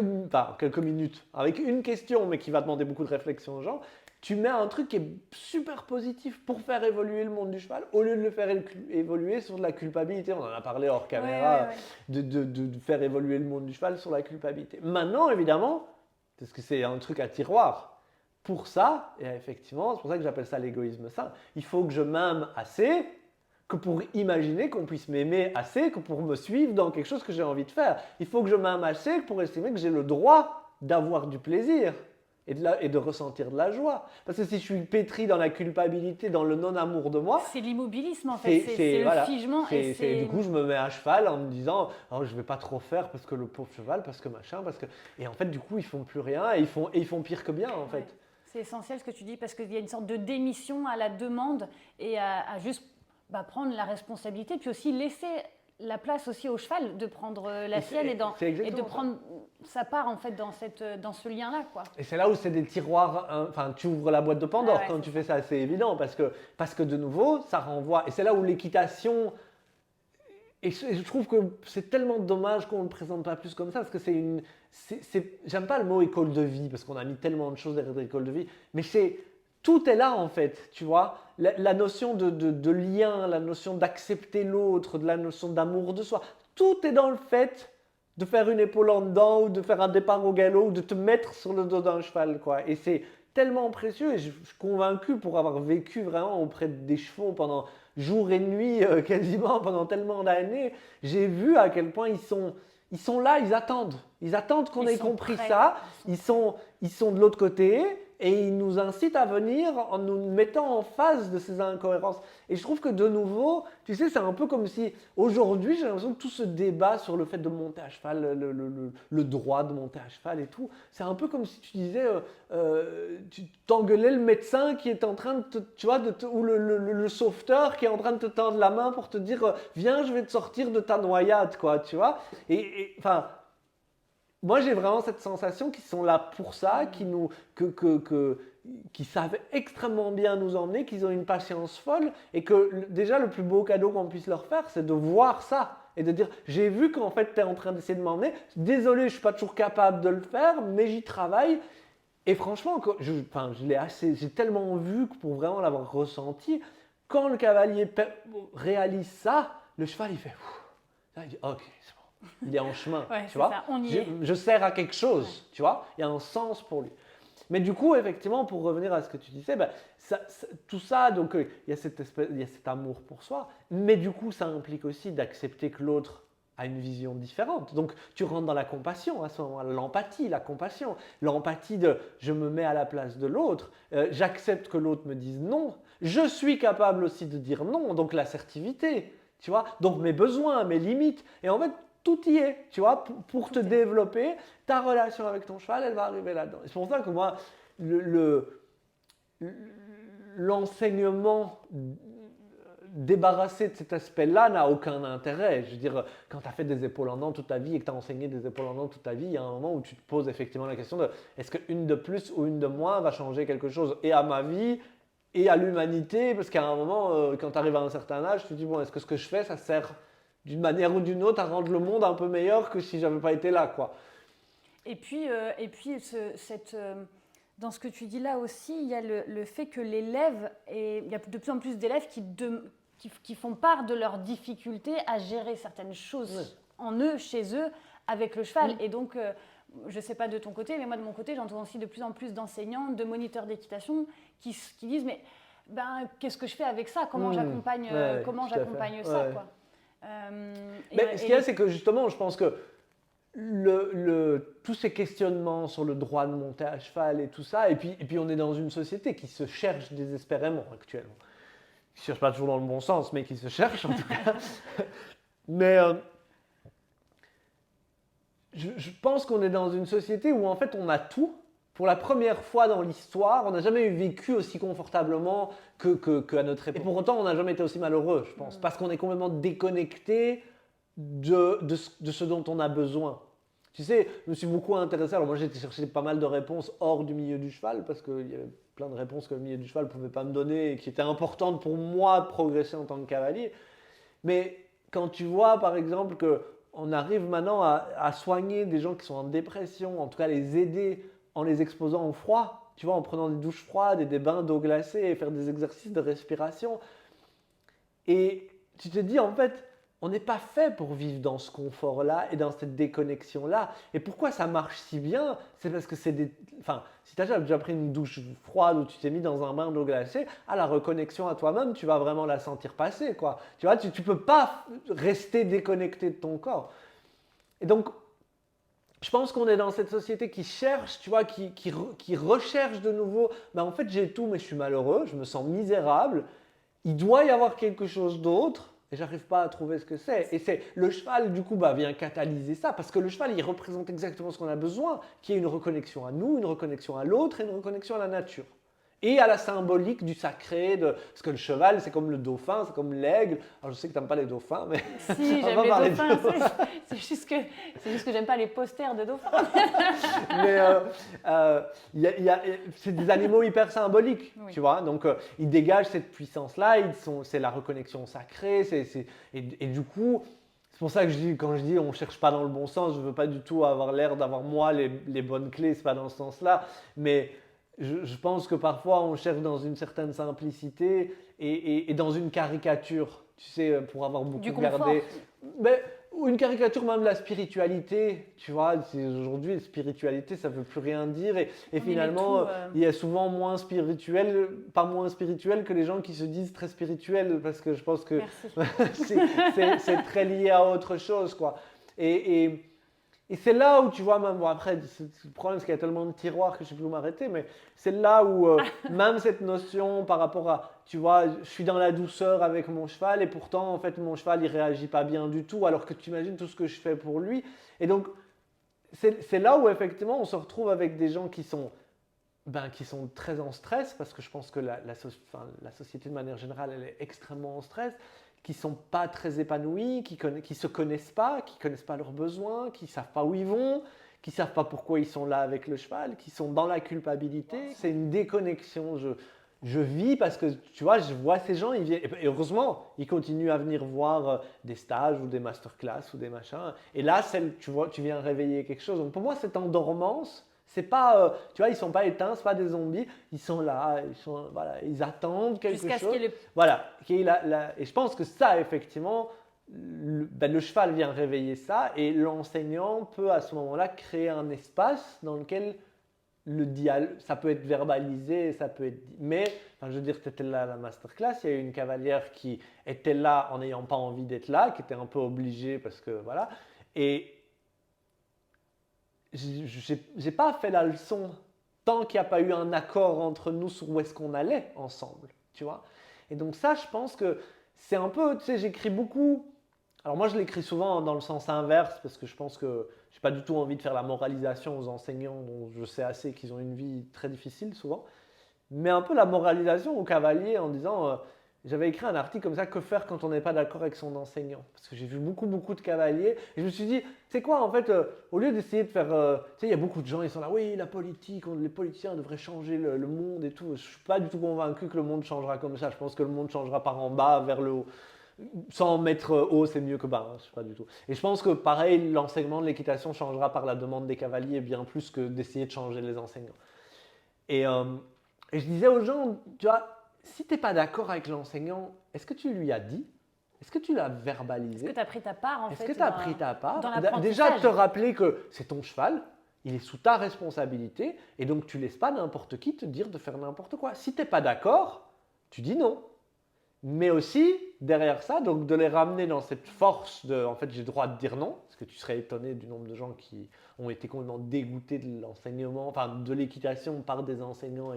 minutes, avec une question, mais qui va demander beaucoup de réflexion aux gens, tu mets un truc qui est super positif pour faire évoluer le monde du cheval, au lieu de le faire évoluer sur de la culpabilité. On en a parlé hors caméra, de faire évoluer le monde du cheval sur la culpabilité. Maintenant, évidemment, parce que c'est un truc à tiroir, pour ça, et effectivement, c'est pour ça que j'appelle ça l'égoïsme sain, il faut que je m'aime assez que pour imaginer qu'on puisse m'aimer assez que pour me suivre dans quelque chose que j'ai envie de faire. Il faut que je m'aime assez pour estimer que j'ai le droit d'avoir du plaisir. et de ressentir de la joie. Parce que si je suis pétri dans la culpabilité, dans le non-amour de moi… C'est l'immobilisme en fait, c'est le figement. Du coup, je me mets à cheval en me disant « Oh, je vais pas trop faire parce que le pauvre cheval, parce que machin, parce que… » Et en fait, du coup, ils font plus rien et ils font pire que bien en fait. C'est essentiel ce que tu dis parce qu'il y a une sorte de démission à la demande et à juste prendre la responsabilité, puis aussi laisser la place aussi au cheval de prendre la sienne et de prendre sa part en fait dans ce lien-là, quoi. Et c'est là où c'est des tiroirs, enfin tu ouvres la boîte de Pandore quand tu fais ça, c'est évident parce que de nouveau ça renvoie, et c'est là où l'équitation, et je trouve que c'est tellement dommage qu'on ne le présente pas plus comme ça, parce que j'aime pas le mot école de vie parce qu'on a mis tellement de choses derrière l'école de vie, mais tout est là en fait, tu vois, la notion de lien, la notion d'accepter l'autre, la notion d'amour de soi, tout est dans le fait de faire une épaule en dedans ou de faire un départ au galop ou de te mettre sur le dos d'un cheval, quoi. Et c'est tellement précieux et je suis convaincu pour avoir vécu vraiment auprès des chevaux pendant jour et nuit, quasiment pendant tellement d'années, j'ai vu à quel point ils sont là, ils attendent qu'on ait compris ça, ils sont de l'autre côté. Et ils nous incitent à venir en nous mettant en face de ces incohérences. Et je trouve que de nouveau, tu sais, c'est un peu comme si aujourd'hui, j'ai l'impression que tout ce débat sur le fait de monter à cheval, le droit de monter à cheval et tout, c'est un peu comme si tu disais, tu t'engueulais le médecin qui est en train de tu vois, ou le sauveteur qui est en train de te tendre la main pour te dire, viens, je vais te sortir de ta noyade, quoi, tu vois. Enfin. Moi, j'ai vraiment cette sensation qu'ils sont là pour ça, qui savent extrêmement bien nous emmener, qu'ils ont une patience folle et que déjà le plus beau cadeau qu'on puisse leur faire, c'est de voir ça et de dire j'ai vu qu'en fait tu es en train d'essayer de m'emmener, désolé, je ne suis pas toujours capable de le faire, mais j'y travaille. Et franchement, j'ai tellement vu que pour vraiment l'avoir ressenti, quand le cavalier réalise ça, le cheval il fait il dit ok, c'est bon. Il est en chemin, tu vois. Je sers à quelque chose, tu vois. Il y a un sens pour lui. Mais du coup, effectivement, pour revenir à ce que tu disais, tout ça, donc il y a cet amour pour soi, mais du coup, ça implique aussi d'accepter que l'autre a une vision différente. Donc, tu rentres dans la compassion à ce moment-là, l'empathie, la compassion, l'empathie de je me mets à la place de l'autre, j'accepte que l'autre me dise non, je suis capable aussi de dire non, donc l'assertivité, tu vois, donc mes besoins, mes limites, et en fait, tout y est, tu vois, pour te développer, ta relation avec ton cheval, elle va arriver là-dedans. C'est pour ça que moi, l'enseignement débarrassé de cet aspect-là n'a aucun intérêt. Je veux dire, quand tu as fait des épaules en dents toute ta vie et que tu as enseigné des épaules en dents toute ta vie, il y a un moment où tu te poses effectivement la question de est-ce qu'une de plus ou une de moins va changer quelque chose et à ma vie et à l'humanité, parce qu'à un moment, quand tu arrives à un certain âge, tu te dis, bon, est-ce que ce que je fais, ça sert d'une manière ou d'une autre à rendre le monde un peu meilleur que si j'avais pas été là, quoi. Et puis dans ce que tu dis là aussi, il y a le fait que l'élève, et il y a de plus en plus d'élèves qui font part de leurs difficultés à gérer certaines choses en eux, chez eux, avec le cheval. Et donc, je ne sais pas de ton côté, mais moi de mon côté, j'entends aussi de plus en plus d'enseignants, de moniteurs d'équitation qui disent, mais qu'est-ce que je fais avec ça ? Comment j'accompagne ça, quoi. Ce qu'il y a, c'est que justement, je pense que tous ces questionnements sur le droit de monter à cheval et tout ça, et puis on est dans une société qui se cherche désespérément actuellement. Qui ne cherche pas toujours dans le bon sens, mais qui se cherche en tout cas. Mais je pense qu'on est dans une société où en fait on a tout. Pour la première fois dans l'histoire, on n'a jamais vécu aussi confortablement qu'à notre époque. Et pour autant, on n'a jamais été aussi malheureux, je pense, parce qu'on est complètement déconnecté de ce dont on a besoin. Tu sais, je me suis beaucoup intéressé, alors moi j'ai été chercher pas mal de réponses hors du milieu du cheval, parce qu'il y avait plein de réponses que le milieu du cheval ne pouvait pas me donner et qui étaient importantes pour moi de progresser en tant que cavalier. Mais quand tu vois par exemple qu'on arrive maintenant à soigner des gens qui sont en dépression, en tout cas les aider en les exposant au froid, tu vois, en prenant des douches froides et des bains d'eau glacée et faire des exercices de respiration. Et tu te dis, en fait, on n'est pas fait pour vivre dans ce confort-là et dans cette déconnexion-là. Et pourquoi ça marche si bien ? C'est parce que si tu as déjà pris une douche froide ou tu t'es mis dans un bain d'eau glacée, la reconnexion à toi-même, tu vas vraiment la sentir passer, quoi. Tu vois, tu ne peux pas rester déconnecté de ton corps. Et donc, je pense qu'on est dans cette société qui cherche, tu vois, qui recherche de nouveau. En fait, j'ai tout, mais je suis malheureux, je me sens misérable. Il doit y avoir quelque chose d'autre. Et j'arrive pas à trouver ce que c'est. Et le cheval, du coup, vient catalyser ça. Parce que le cheval, il représente exactement ce qu'on a besoin, qui est une reconnexion à nous, une reconnexion à l'autre et une reconnexion à la nature. Et à la symbolique du sacré, parce que le cheval, c'est comme le dauphin, c'est comme l'aigle. Alors je sais que tu n'aimes pas les dauphins, mais... Si, j'aime les dauphins, c'est juste que j'aime pas les posters de dauphins. Mais c'est des animaux hyper symboliques, tu vois. Donc ils dégagent cette puissance-là, c'est la reconnexion sacrée, et du coup... C'est pour ça que quand je dis on ne cherche pas dans le bon sens, je ne veux pas du tout avoir l'air d'avoir moi les bonnes clés, ce n'est pas dans ce sens-là, mais je pense que parfois on cherche dans une certaine simplicité et dans une caricature, tu sais, pour avoir beaucoup regardé. Ou une caricature même de la spiritualité, tu vois, aujourd'hui la spiritualité ça ne veut plus rien dire et finalement il y a souvent pas moins spirituel que les gens qui se disent très spirituels parce que je pense que c'est très lié à autre chose quoi. Et c'est là où tu vois, même bon, après, le problème c'est qu'il y a tellement de tiroirs que je ne sais plus où m'arrêter, mais c'est là où même cette notion par rapport à, tu vois, je suis dans la douceur avec mon cheval et pourtant en fait mon cheval il réagit pas bien du tout alors que tu imagines tout ce que je fais pour lui. Et donc c'est là où effectivement on se retrouve avec des gens qui sont très en stress parce que je pense que la société de manière générale elle est extrêmement en stress, qui ne sont pas très épanouis, qui ne se connaissent pas leurs besoins, qui ne savent pas où ils vont, qui ne savent pas pourquoi ils sont là avec le cheval, qui sont dans la culpabilité. C'est une déconnexion. Je vis parce que, tu vois, je vois ces gens, ils viennent, et heureusement, ils continuent à venir voir des stages ou des masterclass ou des machins. Et là, tu vois, tu viens réveiller quelque chose. Donc pour moi, cette endormance, c'est pas, tu vois, ils sont pas éteints, c'est pas des zombies, ils sont là, ils attendent quelque chose. Voilà. Et je pense que ça, effectivement, le cheval vient réveiller ça et l'enseignant peut à ce moment-là créer un espace dans lequel le dialogue, ça peut être verbalisé, ça peut être dit. Mais, je veux dire, tu étais là à la masterclass, il y a eu une cavalière qui était là en n'ayant pas envie d'être là, qui était un peu obligée parce que voilà. Et je n'ai pas fait la leçon tant qu'il n'y a pas eu un accord entre nous sur où est-ce qu'on allait ensemble, tu vois. Et donc ça, je pense que c'est un peu, tu sais, j'écris beaucoup. Alors moi, je l'écris souvent dans le sens inverse parce que je pense que je n'ai pas du tout envie de faire la moralisation aux enseignants dont je sais assez qu'ils ont une vie très difficile souvent, mais un peu la moralisation aux cavaliers en disant... j'avais écrit un article comme ça, que faire quand on n'est pas d'accord avec son enseignant? Parce que j'ai vu beaucoup de cavaliers et je me suis dit, c'est quoi en fait, au lieu d'essayer de faire, tu sais, il y a beaucoup de gens, ils sont là, oui, la politique, les politiciens devraient changer le monde et tout. Je ne suis pas du tout convaincu que le monde changera comme ça. Je pense que le monde changera par en bas vers le haut. Sans mettre haut, c'est mieux que bas, hein, je sais pas du tout. Et je pense que pareil, l'enseignement de l'équitation changera par la demande des cavaliers bien plus que d'essayer de changer les enseignants. Et je disais aux gens, tu vois, si tu n'es pas d'accord avec l'enseignant, est-ce que tu lui as dit? Est-ce que tu l'as verbalisé? Est-ce que tu as pris ta part en fait? Est-ce que tu as pris ta part? Déjà, te rappeler que c'est ton cheval, il est sous ta responsabilité, et donc tu ne laisses pas n'importe qui te dire de faire n'importe quoi. Si tu n'es pas d'accord, tu dis non. Mais aussi, derrière ça, donc de les ramener dans cette force de, en fait, j'ai le droit de dire non, parce que tu serais étonné du nombre de gens qui ont été complètement dégoûtés de l'enseignement, enfin de l'équitation par des enseignants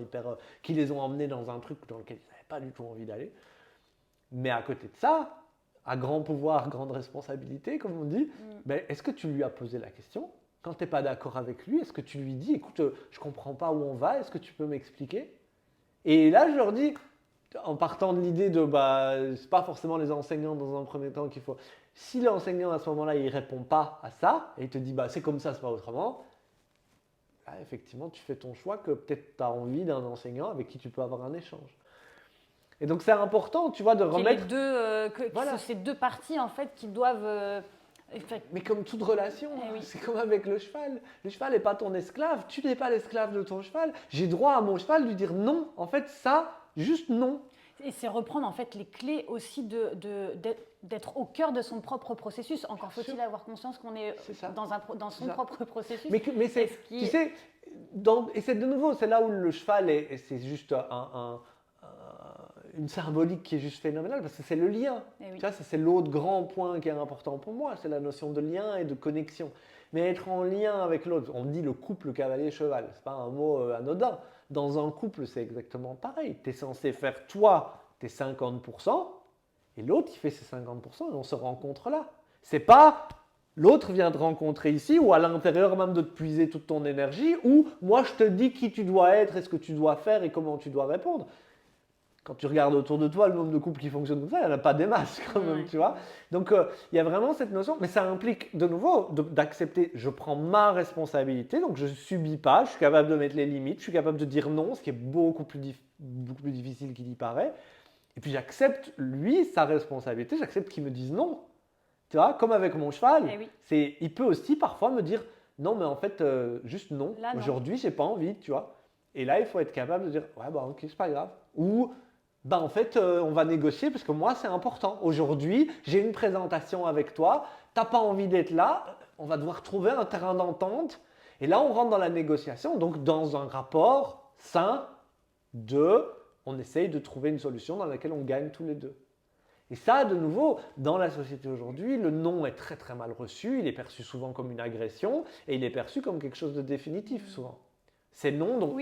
qui les ont emmenés dans un truc dans lequel ils n'avaient pas du tout envie d'aller. Mais à côté de ça, à grand pouvoir, grande responsabilité, comme on dit, est-ce que tu lui as posé la question? Quand tu n'es pas d'accord avec lui, est-ce que tu lui dis, écoute, je ne comprends pas où on va, est-ce que tu peux m'expliquer? Et là, je leur dis, en partant de l'idée de, c'est pas forcément les enseignants dans un premier temps qu'il faut. Si l'enseignant à ce moment-là, il répond pas à ça, et il te dit, c'est comme ça, c'est pas autrement, là, effectivement, tu fais ton choix que peut-être tu as envie d'un enseignant avec qui tu peux avoir un échange. Et donc, c'est important, tu vois, de remettre... Ces deux parties, en fait, qui doivent... Mais comme toute relation, c'est comme avec le cheval. Le cheval n'est pas ton esclave, tu n'es pas l'esclave de ton cheval. J'ai droit à mon cheval de lui dire non. En fait, ça, juste non. Et c'est reprendre en fait les clés aussi d'être au cœur de son propre processus. Encore faut-il avoir conscience qu'on est dans son propre processus. Mais c'est, tu sais, et c'est de nouveau, c'est là où le cheval c'est juste une symbolique qui est juste phénoménale parce que c'est le lien. Tu vois, c'est l'autre grand point qui est important pour moi, c'est la notion de lien et de connexion. mais être en lien avec l'autre. On dit le couple cavalier-cheval, c'est pas un mot anodin. Dans un couple, c'est exactement pareil. Tu es censé faire toi tes 50% et l'autre il fait ses 50% et on se rencontre là. C'est pas l'autre vient te rencontrer ici ou à l'intérieur même de te puiser toute ton énergie ou moi je te dis qui tu dois être et ce que tu dois faire et comment tu dois répondre. Quand tu regardes autour de toi le nombre de couples qui fonctionnent comme ça, il n'y en a pas des masses quand même, tu vois. Donc il y a vraiment cette notion, mais ça implique de nouveau d'accepter, je prends ma responsabilité, donc je ne subis pas, je suis capable de mettre les limites, je suis capable de dire non, ce qui est beaucoup plus difficile qu'il y paraît. Et puis j'accepte lui sa responsabilité, j'accepte qu'il me dise non. Tu vois, comme avec mon cheval, il peut aussi parfois me dire non, mais en fait, juste non. Là, non. Aujourd'hui, j'ai pas envie, tu vois. Et là, il faut être capable de dire ouais, bah ok, c'est pas grave. Ou bah en fait, on va négocier parce que moi, c'est important. Aujourd'hui, j'ai une présentation avec toi, t'as pas envie d'être là, on va devoir trouver un terrain d'entente. Et là, on rentre dans la négociation, donc dans un rapport sain on essaye de trouver une solution dans laquelle on gagne tous les deux. Et ça, de nouveau, dans la société aujourd'hui, le non est très très mal reçu, il est perçu souvent comme une agression et il est perçu comme quelque chose de définitif souvent. C'est non, donc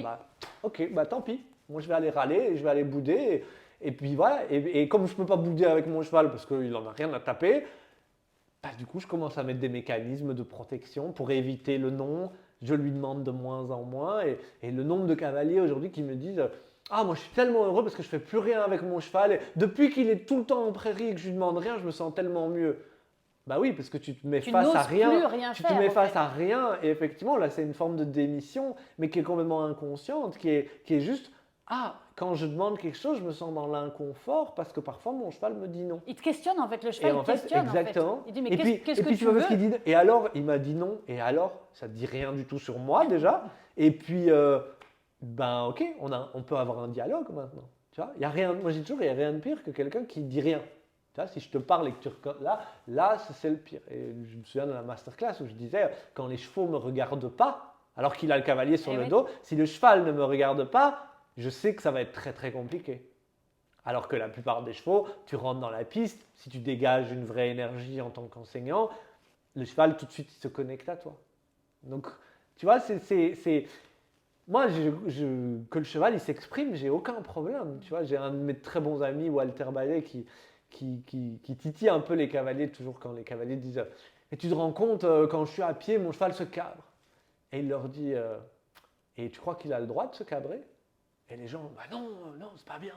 ok, bah tant pis, moi je vais aller râler et je vais aller bouder et puis voilà, et comme je ne peux pas bouder avec mon cheval parce qu'il n'en a rien à taper, bah, du coup je commence à mettre des mécanismes de protection pour éviter le non, je lui demande de moins en moins et le nombre de cavaliers aujourd'hui qui me disent ah, moi je suis tellement heureux parce que je fais plus rien avec mon cheval. Et depuis qu'il est tout le temps en prairie et que je lui demande rien, je me sens tellement mieux. Bah oui, parce que tu te mets face à rien. Tu te mets face à rien. Et effectivement, là, c'est une forme de démission, mais qui est complètement inconsciente, qui est juste ah, quand je demande quelque chose, je me sens dans l'inconfort parce que parfois mon cheval me dit non. Il te questionne en fait, le cheval, il te questionne. Exactement. En fait. Il dit mais qu'est-ce que tu vois veux ce qu'il dit. Et alors, il m'a dit non. Et alors, ça ne dit rien du tout sur moi déjà. Et puis. Ben ok, on peut avoir un dialogue maintenant. Tu vois, y a rien, moi j'ai toujours, il n'y a rien de pire que quelqu'un qui dit rien. Tu vois, si je te parle et que tu là c'est le pire. Et je me souviens de la masterclass où je disais, quand les chevaux ne me regardent pas, alors qu'il a le cavalier sur le dos, si le cheval ne me regarde pas, je sais que ça va être très très compliqué. Alors que la plupart des chevaux, tu rentres dans la piste, si tu dégages une vraie énergie en tant qu'enseignant, le cheval tout de suite il se connecte à toi. Donc, tu vois, moi, que le cheval il s'exprime, j'ai aucun problème. Tu vois, j'ai un de mes très bons amis, Walter Ballet, qui titille un peu les cavaliers, toujours quand les cavaliers disent et tu te rends compte, quand je suis à pied, mon cheval se cabre. Et il leur dit et tu crois qu'il a le droit de se cabrer? Et les gens, bah non, c'est pas bien.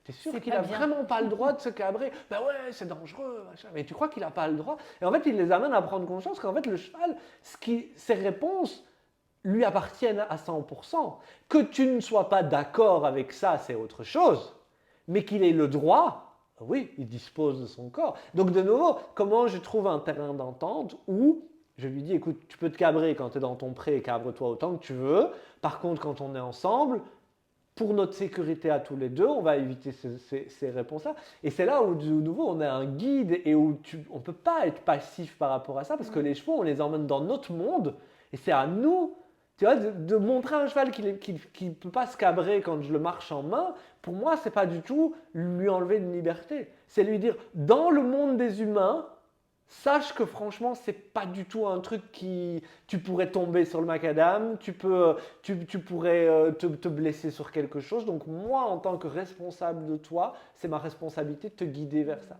T'es sûr qu'il n'a vraiment pas le droit de se cabrer? Bah ouais, c'est dangereux. Machin. Mais tu crois qu'il n'a pas le droit? Et en fait, il les amène à prendre conscience qu'en fait, le cheval, ses réponses lui appartiennent à 100%. Que tu ne sois pas d'accord avec ça, c'est autre chose. Mais qu'il ait le droit, oui, il dispose de son corps. Donc de nouveau, comment je trouve un terrain d'entente où je lui dis, écoute, tu peux te cabrer quand tu es dans ton pré, cabre-toi autant que tu veux. Par contre, quand on est ensemble, pour notre sécurité à tous les deux, on va éviter ces réponses-là. Et c'est là où, de nouveau, on a un guide et où on ne peut pas être passif par rapport à ça parce que les chevaux, on les emmène dans notre monde et c'est à nous, tu vois, de montrer à un cheval qu'il ne peut pas se cabrer quand je le marche en main. Pour moi, ce n'est pas du tout lui enlever une liberté. C'est lui dire, dans le monde des humains, sache que franchement, ce n'est pas du tout un truc qui… Tu pourrais tomber sur le macadam, tu pourrais te blesser sur quelque chose. Donc moi, en tant que responsable de toi, c'est ma responsabilité de te guider vers ça.